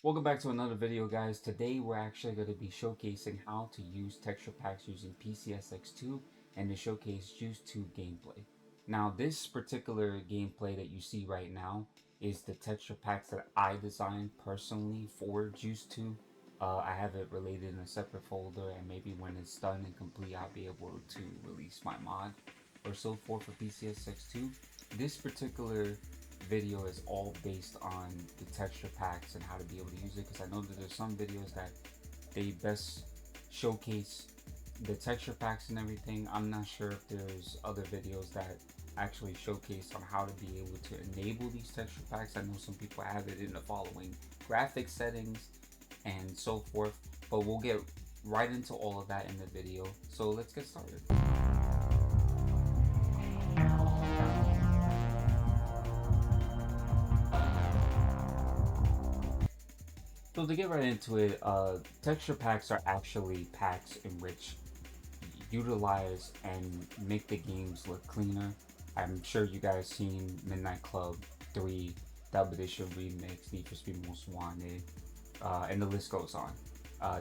Welcome back to another video, guys. Today we're actually going to be showcasing how to use texture packs using PCSX2 and to showcase Juice 2 gameplay. Now this particular gameplay that you see right now is the texture packs that I designed personally for Juice 2. I have it related in a separate folder, and maybe when it's done and complete I'll be able to release my mod or so forth for PCSX2. This particular video is all based on the texture packs and how to be able to use it, because I know that there's some videos that they best showcase the texture packs and everything. I'm not sure if there's other videos that actually showcase on how to be able to enable these texture packs. I know some people have it in the following graphic settings and so forth, but we'll get right into all of that in the video. So let's get started. So to get right into it, texture packs are actually packs in which utilize and make the games look cleaner. I'm sure you guys seen Midnight Club 3, Dub Edition Remix, Need for Speed Most Wanted, and the list goes on.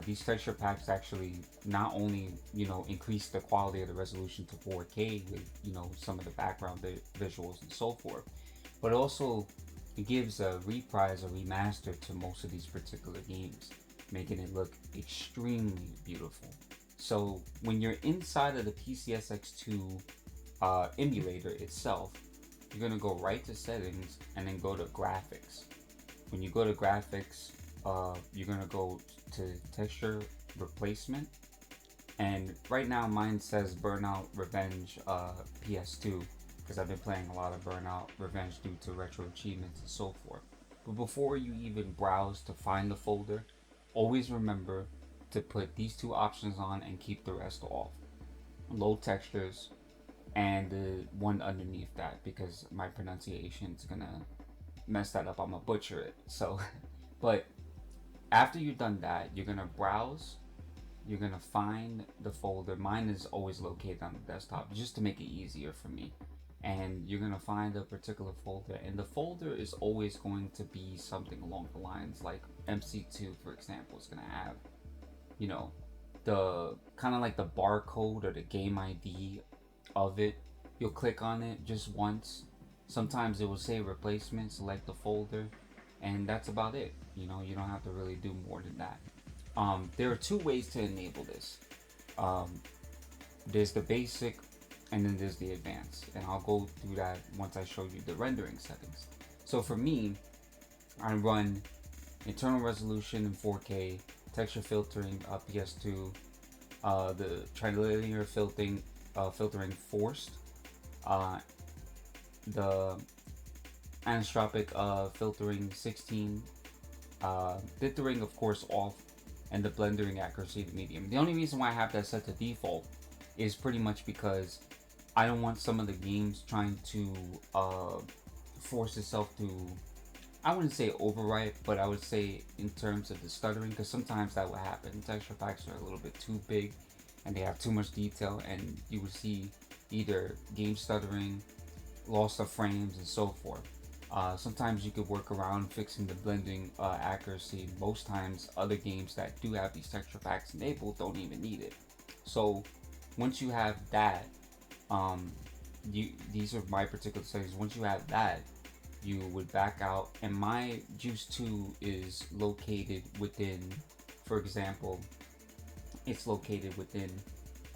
These texture packs actually not only, increase the quality of the resolution to 4K with, some of the background visuals and so forth, but also it gives a reprise or remaster to most of these particular games, making it look extremely beautiful. So when you're inside of the PCSX2 emulator itself, you're going to go right to settings and then go to graphics. When you go to graphics, you're going to go to texture replacement, and right now mine says Burnout Revenge PS2, because I've been playing a lot of Burnout Revenge due to retro achievements and so forth. But before you even browse to find the folder, always remember to put these two options on and keep the rest off. Low textures and the one underneath that, because my pronunciation is gonna mess that up. I'm gonna butcher it. So, but after you've done that, you're gonna browse. You're gonna find the folder. Mine is always located on the desktop just to make it easier for me. And you're gonna find a particular folder, and the folder is always going to be something along the lines like MC2, for example, is gonna have, the kind of like the barcode or the game ID of it. You'll click on it just once. Sometimes it will say replacement, select the folder, and that's about it. You don't have to really do more than that. There are two ways to enable this. There's the basic, and then there's the advanced, and I'll go through that once I show you the rendering settings. So for me, I run internal resolution in 4K, texture filtering PS2, the trilinear filtering forced, the anisotropic filtering 16, dithering of course off, and the blending accuracy to medium. The only reason why I have that set to default is pretty much because I don't want some of the games trying to force itself to, I wouldn't say overwrite, but I would say in terms of the stuttering, because sometimes that will happen. Texture packs are a little bit too big and they have too much detail, and you would see either game stuttering, loss of frames, and so forth. Sometimes you could work around fixing the blending accuracy. Most times other games that do have these texture packs enabled don't even need it. So once you have that, these are my particular settings. Once you have that, you would back out, and my Juice 2 is located within, for example, it's located within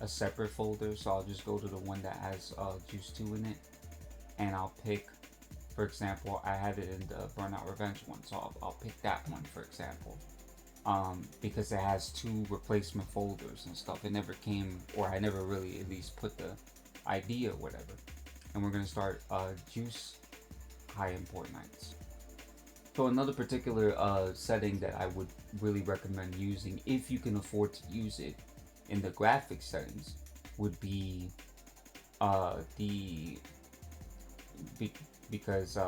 a separate folder. So I'll just go to the one that has Juice 2 in it, and I'll pick, for example, I had it in the Burnout Revenge one, so I'll pick that one, for example, because it has two replacement folders and stuff. It never came, or I never really at least put the ID or whatever. And we're going to start Juice High Import Nights. So another particular setting that I would really recommend using, if you can afford to use it in the graphics settings, would be because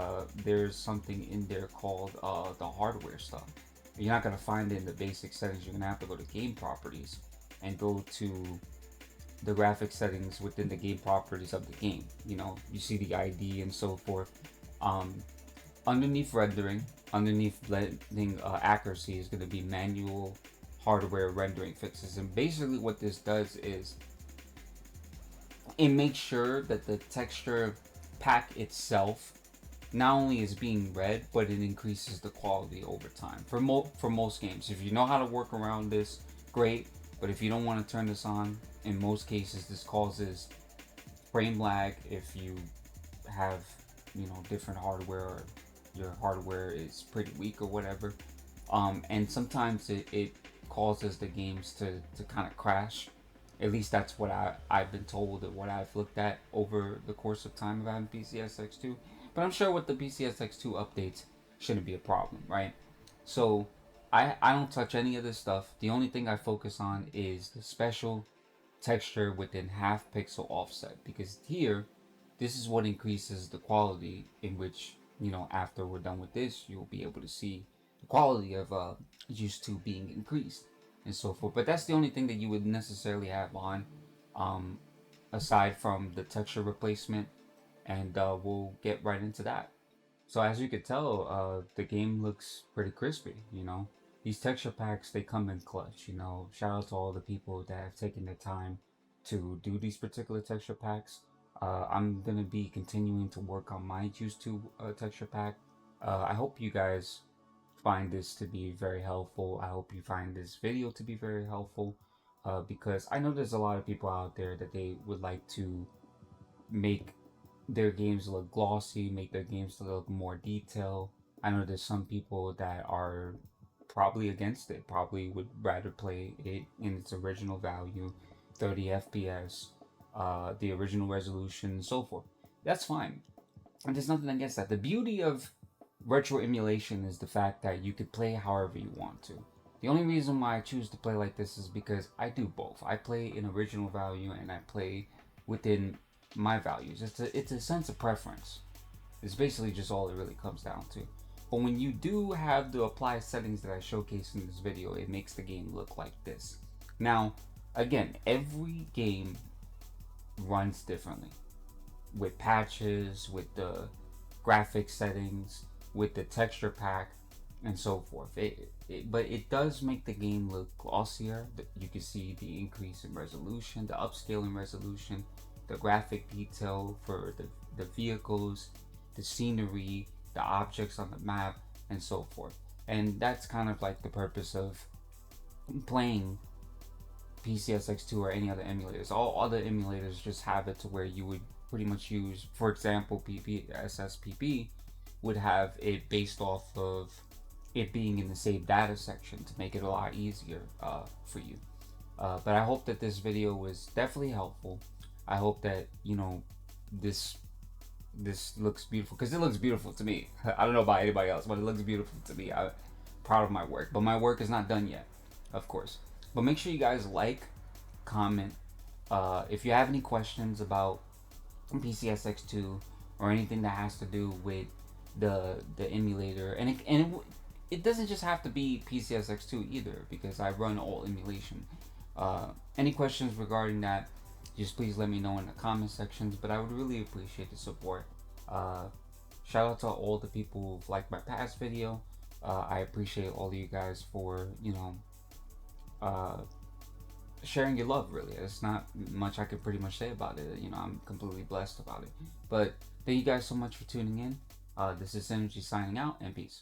there's something in there called the hardware stuff. You're not going to find it in the basic settings. You're going to have to go to game properties and go to the graphic settings within the game properties of the game. You see the ID and so forth. Underneath rendering, underneath blending accuracy is going to be manual hardware rendering fixes. And basically what this does is it makes sure that the texture pack itself not only is being read, but it increases the quality over time for most games. If you know how to work around this, great. But if you don't want to turn this on, in most cases this causes frame lag if you have, you know, different hardware, or your hardware is pretty weak or whatever. And sometimes it causes the games to kind of crash. At least that's what I've been told, and what I've looked at over the course of time of having PCSX2. But I'm sure with the PCSX2 updates, shouldn't be a problem, right? So I don't touch any of this stuff. The only thing I focus on is the special texture within half pixel offset, because here, this is what increases the quality, in which, you know, after we're done with this, you'll be able to see the quality of used to being increased and so forth. But that's the only thing that you would necessarily have on, um, aside from the texture replacement, and we'll get right into that. So as you could tell, the game looks pretty crispy, you know. These texture packs, they come in clutch, you know. Shout out to all the people that have taken the time to do these particular texture packs. I'm going to be continuing to work on my Choose to texture pack. I hope you guys find this to be very helpful. I hope you find this video to be very helpful, because I know there's a lot of people out there that they would like to make their games look glossy, make their games look more detailed. I know there's some people that are probably against it, probably would rather play it in its original value, 30 FPS, the original resolution, and so forth. That's fine. And there's nothing against that. The beauty of retro emulation is the fact that you could play however you want to. The only reason why I choose to play like this is because I do both. I play in original value and I play within my values. It's a sense of preference. It's basically just all it really comes down to. But when you do have the apply settings that I showcased in this video, it makes the game look like this. Now, again, every game runs differently, with patches, with the graphic settings, with the texture pack, and so forth. But it does make the game look glossier. You can see the increase in resolution, the upscale in resolution, the graphic detail for the vehicles, the scenery, the objects on the map, and so forth. And that's kind of like the purpose of playing PCSX2 or any other emulators. All other emulators just have it to where you would pretty much use, for example, PPSSPP would have it based off of it being in the save data section to make it a lot easier for you. But I hope that this video was definitely helpful. I hope that, you know, this looks beautiful, because it looks beautiful to me. I don't know about anybody else, but it looks beautiful to me. I'm proud of my work, but my work is not done yet, of course. But make sure you guys like, comment. If you have any questions about PCSX2 or anything that has to do with the emulator, and it doesn't just have to be PCSX2 either, because I run all emulation. Any questions regarding that, just please let me know in the comment sections. But I would really appreciate the support. Shout out to all the people who've liked my past video. I appreciate all of you guys for, you know, sharing your love. Really, there's not much I could pretty much say about it. You know, I'm completely blessed about it. But thank you guys so much for tuning in. This is Synergy signing out, and peace.